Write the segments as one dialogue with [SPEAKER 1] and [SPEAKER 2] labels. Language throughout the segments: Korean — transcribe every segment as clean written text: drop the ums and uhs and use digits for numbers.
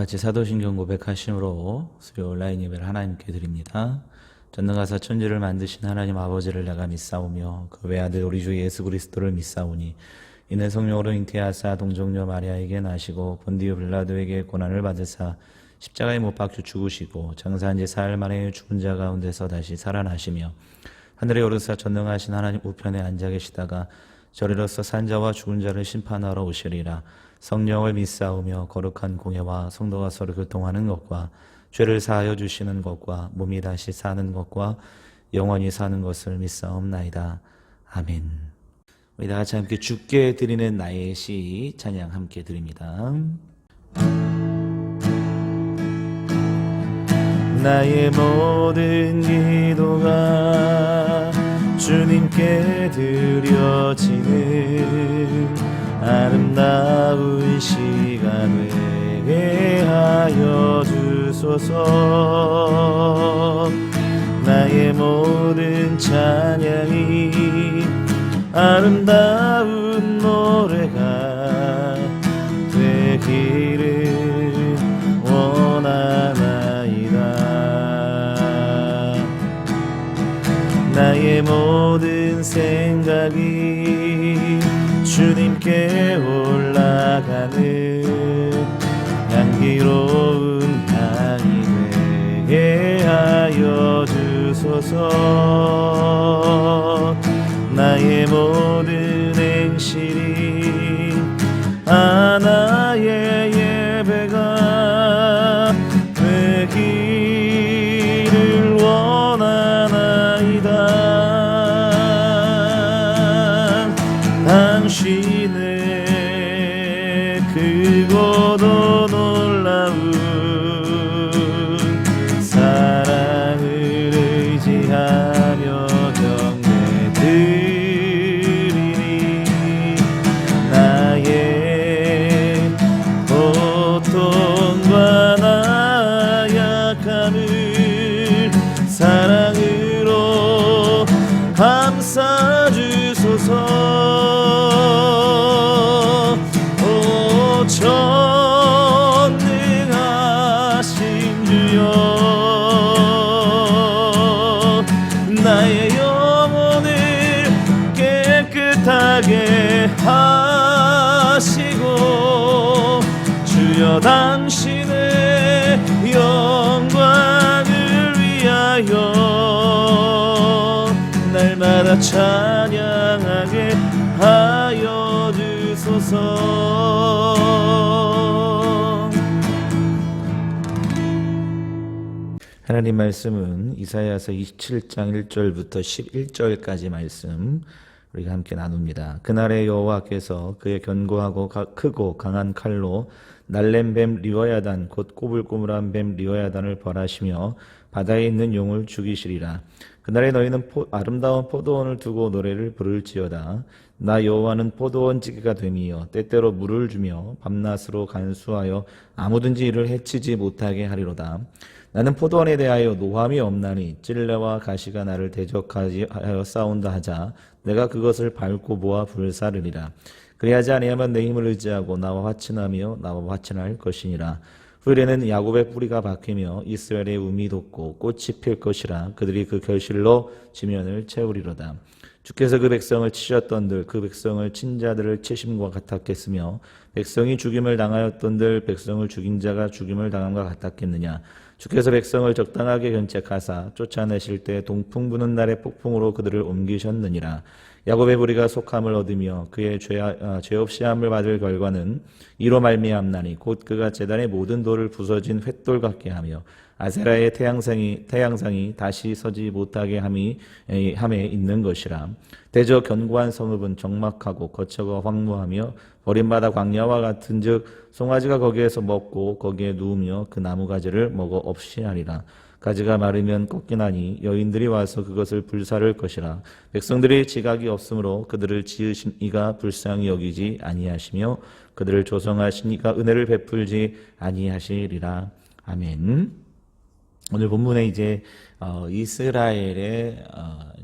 [SPEAKER 1] 같이 사도신경 고백하심으로 수요 온라인 예배를 하나님께 드립니다. 전능하사 천지를 만드신 하나님 아버지를 내가 믿사오며 그 외아들 우리 주 예수 그리스도를 믿사오니 이는 성령으로 잉태하사 동정녀 마리아에게 나시고 본디오 빌라도에게 고난을 받으사 십자가에 못 박혀 죽으시고 장사한 지 사흘 만에 죽은 자 가운데서 다시 살아나시며 하늘에 오르사 전능하신 하나님 우편에 앉아 계시다가 저리로서 산자와 죽은 자를 심판하러 오시리라. 성령을 믿사오며 거룩한 공예와 성도가 서로 교통하는 것과 죄를 사하여 주시는 것과 몸이 다시 사는 것과 영원히 사는 것을 믿사옵나이다. 아멘. 우리 다 같이 함께 주께 드리는 나의 시 찬양 함께 드립니다. 나의 모든 기도가 주님께 드려지는 아름다운 시가 되게 하여 주소서. 나의 모든 찬양이 아름다운 노래가 되기를 원하나이다. 나의 모든 생각이 주님께 올라가는 향기로운 향이 되게 하여 주소서. 나의 모든 행실이 하나의 예배가 되기를 원하나이다. 당신의 크고도 놀라운 사랑을 의지하며 경배드리니 나의 고통과 나약함을 사랑으로 감싸주소서. 전능하신 주여 나의 영혼을 깨끗하게 하시고 주여 당신의 영광을 위하여 날마다 찬양하게 하여 주소서. 하나님 말씀은 이사야서 27장 1절부터 11절까지 말씀 우리가 함께 나눕니다. 그날에 여호와께서 그의 견고하고 크고 강한 칼로 날랜 뱀 리워야단 곧 꼬불꼬불한 뱀 리워야단을 벌하시며 바다에 있는 용을 죽이시리라. 그날에 너희는 아름다운 포도원을 두고 노래를 부를지어다. 나 여호와는 포도원 지기가 됨이여 때때로 물을 주며 밤낮으로 간수하여 아무든지 이를 해치지 못하게 하리로다. 나는 포도원에 대하여 노함이 없나니 찔레와 가시가 나를 대적하여 싸운다 하자 내가 그것을 밟고 모아 불사르리라. 그리하지 아니하면 내 힘을 의지하고 나와 화친하며 나와 화친할 것이니라. 후일에는 야곱의 뿌리가 박히며 이스라엘의 움이 돋고 꽃이 필 것이라. 그들이 그 결실로 지면을 채우리로다. 주께서 그 백성을 치셨던들 그 백성을 친 자들을 치심과 같았겠으며 백성이 죽임을 당하였던들 백성을 죽인 자가 죽임을 당함과 같았겠느냐. 주께서 백성을 적당하게 견책하사 쫓아내실 때 동풍 부는 날의 폭풍으로 그들을 옮기셨느니라. 야곱의 무리가 속함을 얻으며 그의 죄 없이 함을 받을 결과는 이로 말미암나니 곧 그가 제단의 모든 돌을 부서진 횃돌 같게 하며 아세라의 태양상이 다시 서지 못하게 함에 있는 것이라. 대저 견고한 성읍은 적막하고 거처가 황무하며 버림받아 광야와 같은즉 송아지가 거기에서 먹고 거기에 누우며 그 나무가지를 먹어 없이 하리라. 가지가 마르면 꺾이나니 여인들이 와서 그것을 불사를 것이라. 백성들이 지각이 없으므로 그들을 지으신 이가 불쌍히 여기지 아니하시며 그들을 조성하신 이가 은혜를 베풀지 아니하시리라. 아멘. 오늘 본문에 이제 이스라엘의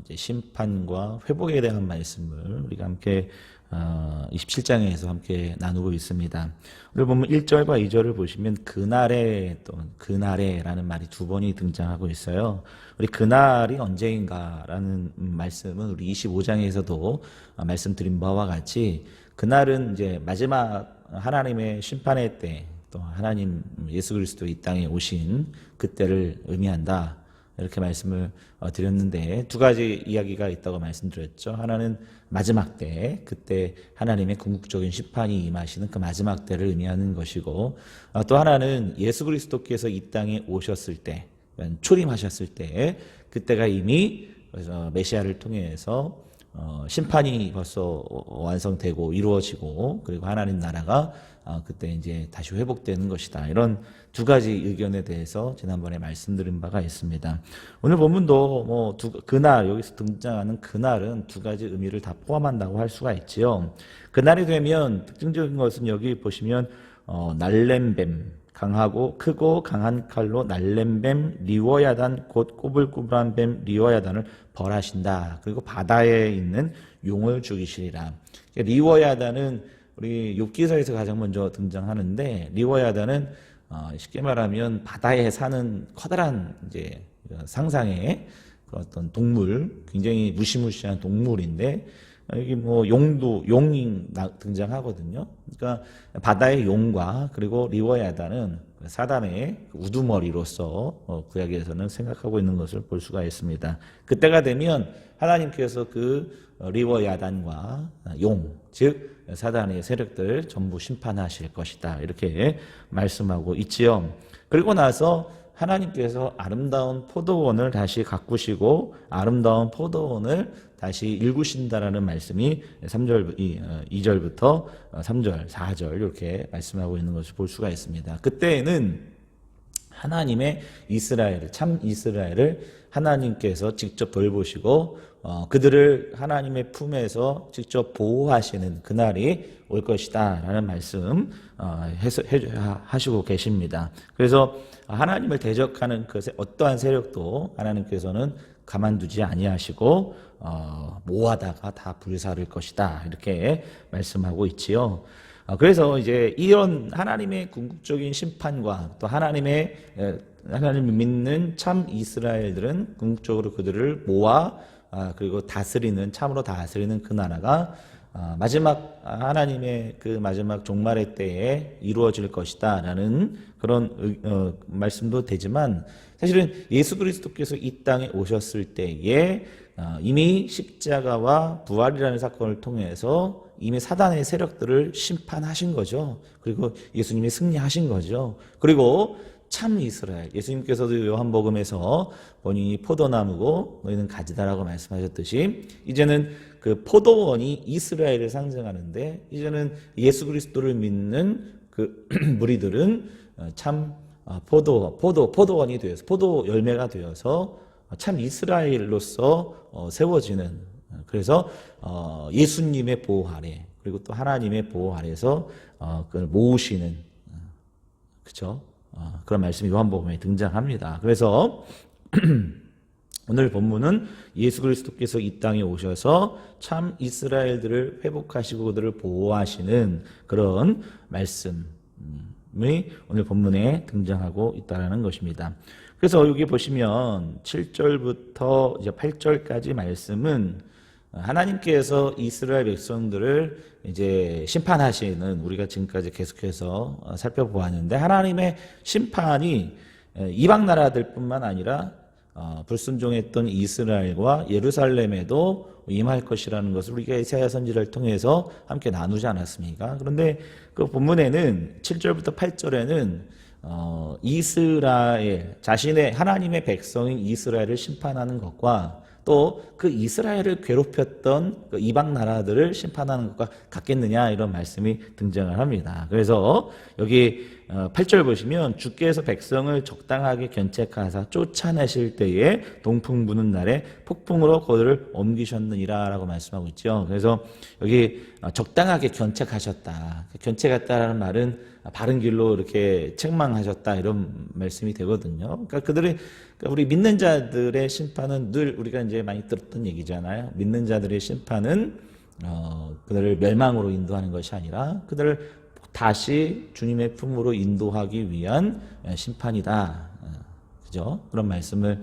[SPEAKER 1] 이제 심판과 회복에 대한 말씀을 우리가 함께 27장에서 함께 나누고 있습니다. 오늘 보면 1절과 2절을 보시면 그날에 또 그날에라는 말이 두 번이 등장하고 있어요. 우리 그날이 언제인가라는 말씀은 우리 25장에서도 말씀드린 바와 같이 그날은 이제 마지막 하나님의 심판의 때, 또 하나님 예수 그리스도 이 땅에 오신 그때를 의미한다. 이렇게 말씀을 드렸는데 두 가지 이야기가 있다고 말씀드렸죠. 하나는 마지막 때, 그때 하나님의 궁극적인 심판이 임하시는 그 마지막 때를 의미하는 것이고, 또 하나는 예수 그리스도께서 이 땅에 오셨을 때, 초림하셨을 때, 그때가 이미 메시아를 통해서 심판이 벌써 완성되고 이루어지고, 그리고 하나님 나라가 그때 이제 다시 회복되는 것이다. 이런 두 가지 의견에 대해서 지난번에 말씀드린 바가 있습니다. 오늘 본문도 그날, 여기서 등장하는 그날은 두 가지 의미를 다 포함한다고 할 수가 있지요. 그날이 되면 특징적인 것은 여기 보시면 날렘뱀, 강하고 크고 강한 칼로 날렘뱀 리워야단 곧 꼬불꼬불한 뱀 리워야단을 벌하신다. 그리고 바다에 있는 용을 죽이시리라. 리워야단은 우리 욥기서에서 가장 먼저 등장하는데, 리워야단은 쉽게 말하면 바다에 사는 커다란 이제 상상의 어떤 동물, 굉장히 무시무시한 동물인데, 여기 용이 등장하거든요. 그러니까 바다의 용과 그리고 리워야단은 사단의 우두머리로서 구약에서는 생각하고 있는 것을 볼 수가 있습니다. 그때가 되면 하나님께서 그 리워야단과 용, 즉 사단의 세력들 전부 심판하실 것이다. 이렇게 말씀하고 있지요. 그리고 나서 하나님께서 아름다운 포도원을 다시 가꾸시고 아름다운 포도원을 다시 일구신다라는 말씀이 2절부터 3절, 4절 이렇게 말씀하고 있는 것을 볼 수가 있습니다. 그때에는 하나님의 이스라엘을, 참 이스라엘을 하나님께서 직접 돌보시고 그들을 하나님의 품에서 직접 보호하시는 그날이 올 것이다 라는 말씀 하시고 계십니다. 그래서 하나님을 대적하는 그 어떠한 세력도 하나님께서는 가만두지 아니하시고 모아다가 다 불사를 것이다 이렇게 말씀하고 있지요. 그래서 이제 이런 하나님의 궁극적인 심판과 또 하나님을 믿는 참 이스라엘들은 궁극적으로 그들을 모아 그리고 다스리는, 참으로 다스리는 그 나라가 마지막 하나님의 그 마지막 종말의 때에 이루어질 것이다 라는 그런 말씀도 되지만, 사실은 예수 그리스도께서 이 땅에 오셨을 때에 이미 십자가와 부활이라는 사건을 통해서 이미 사단의 세력들을 심판하신 거죠. 그리고 예수님이 승리하신 거죠. 그리고 참 이스라엘, 예수님께서도 요한복음에서 본인이 포도나무고 너희는 가지다라고 말씀하셨듯이 이제는 그 포도원이 이스라엘을 상징하는데, 이제는 예수 그리스도를 믿는 그 무리들은 참 포도원이 되어서, 포도 열매가 되어서 참 이스라엘로서 세워지는, 그래서 예수님의 보호 아래, 그리고 또 하나님의 보호 아래서 그걸 모으시는, 그렇죠? 그런 말씀이 요한복음에 등장합니다. 그래서 오늘 본문은 예수 그리스도께서 이 땅에 오셔서 참 이스라엘들을 회복하시고 그들을 보호하시는 그런 말씀이 오늘 본문에 등장하고 있다는 것입니다. 그래서 여기 보시면 7절부터 이제 8절까지 말씀은 하나님께서 이스라엘 백성들을 이제 심판하시는, 우리가 지금까지 계속해서 살펴보았는데, 하나님의 심판이 이방 나라들뿐만 아니라 불순종했던 이스라엘과 예루살렘에도 임할 것이라는 것을 우리가 이사야 선지자를 통해서 함께 나누지 않았습니까? 그런데 그 본문에는 7절부터 8절에는 이스라엘, 자신의 하나님의 백성인 이스라엘을 심판하는 것과 또 그 이스라엘을 괴롭혔던 그 이방 나라들을 심판하는 것과 같겠느냐, 이런 말씀이 등장을 합니다. 그래서 여기 8절 보시면 주께서 백성을 적당하게 견책하사 쫓아내실 때에 동풍 부는 날에 폭풍으로 그들을 옮기셨느니라 라고 말씀하고 있죠. 그래서 여기 적당하게 견책하셨다, 견책했다라는 말은 바른 길로 이렇게 책망하셨다, 이런 말씀이 되거든요. 그러니까 우리 믿는 자들의 심판은 늘 우리가 이제 많이 들었던 얘기잖아요. 믿는 자들의 심판은 그들을 멸망으로 인도하는 것이 아니라 그들을 다시 주님의 품으로 인도하기 위한 심판이다. 그죠? 그런 말씀을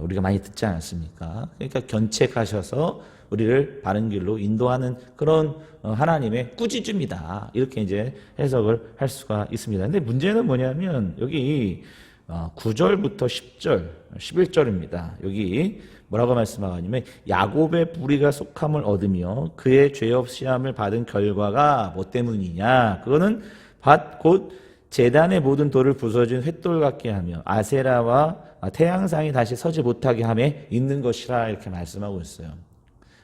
[SPEAKER 1] 우리가 많이 듣지 않았습니까? 그러니까 견책하셔서 우리를 바른 길로 인도하는 그런 하나님의 꾸짖음이다. 이렇게 이제 해석을 할 수가 있습니다. 근데 문제는 뭐냐면 여기 9절부터 10절, 11절입니다. 여기 뭐라고 말씀하냐면 야곱의 뿌리가 속함을 얻으며 그의 죄 없이 함을 받은 결과가 뭐 때문이냐? 그거는 밭 곧 제단의 모든 돌을 부서진 횃돌 같게 하며 아세라와 태양상이 다시 서지 못하게 함에 있는 것이라 이렇게 말씀하고 있어요.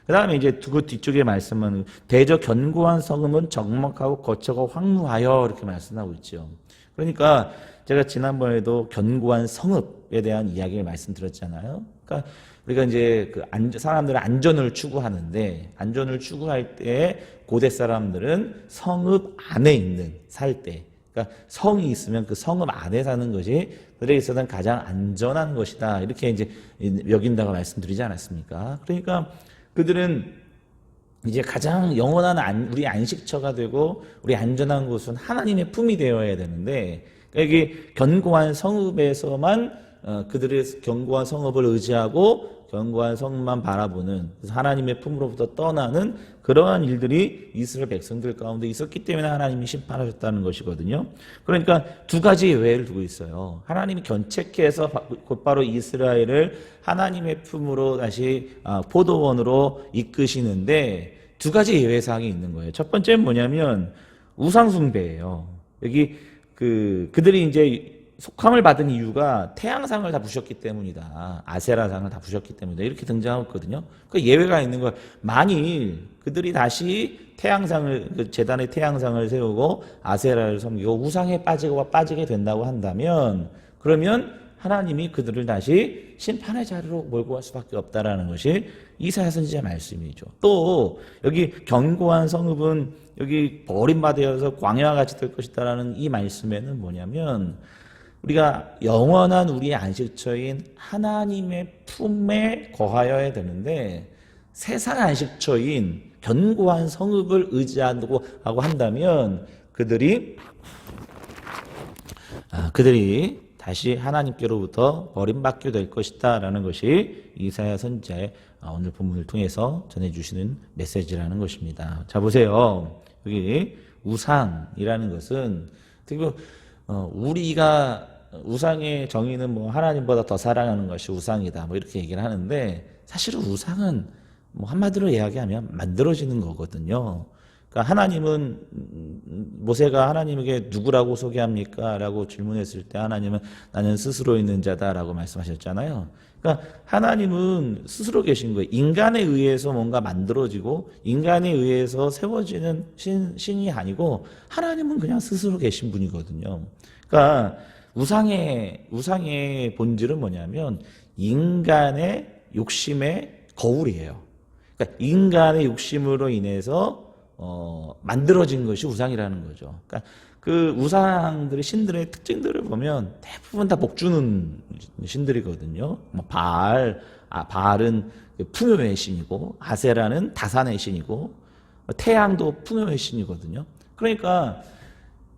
[SPEAKER 1] 그 다음에 이제 그 뒤쪽에 말씀은 대저 견고한 성읍은 적막하고 거처가 황무하여 이렇게 말씀하고 있죠. 그러니까 제가 지난번에도 견고한 성읍에 대한 이야기를 말씀드렸잖아요. 그러니까 우리가 이제 사람들은 안전을 추구하는데 안전을 추구할 때 고대 사람들은 성읍 안에 있는 살 때, 그러니까 성이 있으면 그 성읍 안에 사는 것이 그들에게 있어서는 가장 안전한 것이다. 이렇게 이제 여긴다고 말씀드리지 않았습니까? 그러니까 그들은 이제 가장 영원한 우리 안식처가 되고 우리 안전한 곳은 하나님의 품이 되어야 되는데 여기 견고한 성읍에서만 그들의 견고한 성읍을 의지하고 견고한 성읍만 바라보는 하나님의 품으로부터 떠나는 그러한 일들이 이스라엘 백성들 가운데 있었기 때문에 하나님이 심판하셨다는 것이거든요. 그러니까 두 가지 예외를 두고 있어요. 하나님이 견책해서 곧바로 이스라엘을 하나님의 품으로 다시 포도원으로 이끄시는데 두 가지 예외사항이 있는 거예요. 첫 번째는 뭐냐면 우상숭배예요. 여기 그들이 이제 속함을 받은 이유가 태양상을 다 부셨기 때문이다. 아세라상을 다 부셨기 때문이다. 이렇게 등장하고 있거든요. 그 예외가 있는 거예요. 만일 그들이 다시 태양상을, 제단의 태양상을 세우고 아세라를 섬기고 우상에 빠지게 된다고 한다면 그러면 하나님이 그들을 다시 심판의 자리로 몰고 갈 수밖에 없다라는 것이 이사야 선지자의 말씀이죠. 또 여기 견고한 성읍은 여기 버림받아서 광야와 같이 될 것이다라는 이 말씀에는 뭐냐면 우리가 영원한 우리의 안식처인 하나님의 품에 거하여야 되는데 세상 안식처인 견고한 성읍을 의지하고 한다면 그들이 다시 하나님께로부터 버림받게 될 것이다 라는 것이 이사야 선지자의 오늘 본문을 통해서 전해주시는 메시지라는 것입니다. 자 보세요. 여기 우상이라는 것은 우리가 우상의 정의는 뭐 하나님보다 더 사랑하는 것이 우상이다 뭐 이렇게 얘기를 하는데 사실은 우상은 뭐 한마디로 이야기하면 만들어지는 거거든요. 그러니까 하나님은 모세가 하나님에게 누구라고 소개합니까? 라고 질문했을 때 하나님은 나는 스스로 있는 자다라고 말씀하셨잖아요. 그러니까 하나님은 스스로 계신 거예요. 인간에 의해서 뭔가 만들어지고 인간에 의해서 세워지는 신이 아니고 하나님은 그냥 스스로 계신 분이거든요. 그러니까 우상의 본질은 뭐냐면 인간의 욕심의 거울이에요. 그러니까 인간의 욕심으로 인해서 만들어진 것이 우상이라는 거죠. 그러니까 그 우상들의 신들의 특징들을 보면 대부분 다 복주는 신들이거든요. 뭐 바알은 풍요의 신이고 아세라는 다산의 신이고 태양도 풍요의 신이거든요. 그러니까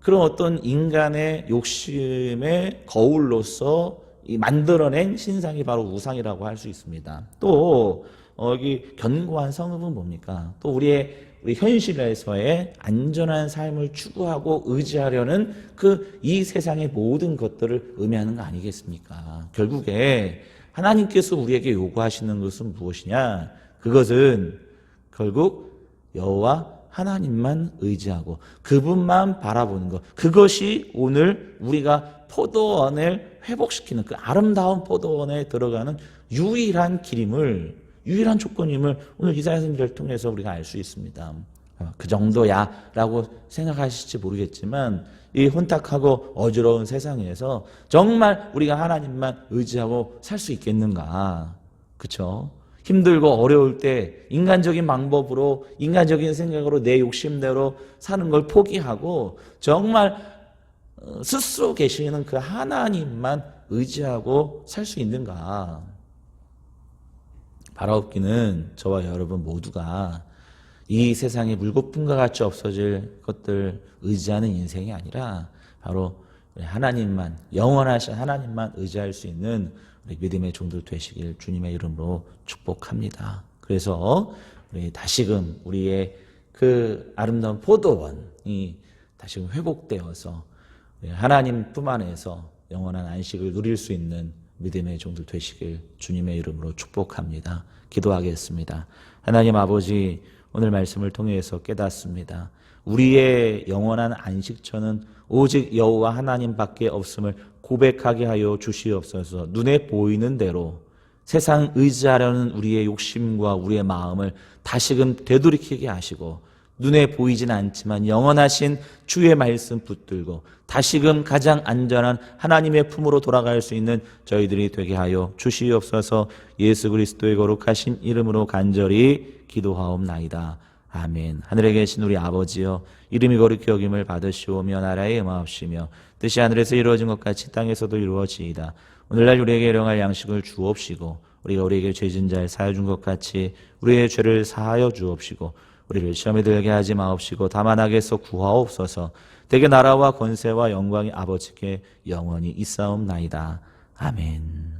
[SPEAKER 1] 그런 어떤 인간의 욕심의 거울로서 만들어낸 신상이 바로 우상이라고 할 수 있습니다. 또 여기 견고한 성읍은 뭡니까? 또 우리 현실에서의 안전한 삶을 추구하고 의지하려는 이 세상의 모든 것들을 의미하는 거 아니겠습니까? 결국에 하나님께서 우리에게 요구하시는 것은 무엇이냐? 그것은 결국 여호와 하나님만 의지하고 그분만 바라보는 것. 그것이 오늘 우리가 포도원을 회복시키는 그 아름다운 포도원에 들어가는 유일한 조건임을 오늘 이사야 선지자를 통해서 우리가 알 수 있습니다. 그 정도야 라고 생각하실지 모르겠지만 이 혼탁하고 어지러운 세상에서 정말 우리가 하나님만 의지하고 살 수 있겠는가? 그렇죠? 힘들고 어려울 때 인간적인 방법으로 인간적인 생각으로 내 욕심대로 사는 걸 포기하고 정말 스스로 계시는 그 하나님만 의지하고 살 수 있는가? 바라옵기는 저와 여러분 모두가 이 세상에 물거품과 같이 없어질 것들 의지하는 인생이 아니라 바로 하나님만, 영원하신 하나님만 의지할 수 있는 우리 믿음의 종들 되시길 주님의 이름으로 축복합니다. 그래서 우리 다시금 우리의 그 아름다운 포도원이 다시금 회복되어서 하나님 품 안에서 영원한 안식을 누릴 수 있는 믿음의 종들 되시길 주님의 이름으로 축복합니다. 기도하겠습니다. 하나님 아버지, 오늘 말씀을 통해서 깨닫습니다. 우리의 영원한 안식처는 오직 여호와 하나님밖에 없음을 고백하게 하여 주시옵소서. 눈에 보이는 대로 세상 의지하려는 우리의 욕심과 우리의 마음을 다시금 되돌이키게 하시고, 눈에 보이진 않지만 영원하신 주의 말씀 붙들고 다시금 가장 안전한 하나님의 품으로 돌아갈 수 있는 저희들이 되게 하여 주시옵소서. 예수 그리스도의 거룩하신 이름으로 간절히 기도하옵나이다. 아멘. 하늘에 계신 우리 아버지여, 이름이 거룩히 여김을 받으시오며 나라의 임하옵시며 뜻이 하늘에서 이루어진 것 같이 땅에서도 이루어지이다. 오늘날 우리에게 일용할 양식을 주옵시고, 우리가 우리에게 죄진 자를 사하여 준 것 같이 우리의 죄를 사하여 주옵시고, 우리를 시험에 들게 하지 마옵시고 다만 악에서 구하옵소서. 대개 나라와 권세와 영광이 아버지께 영원히 있사옵나이다. 아멘.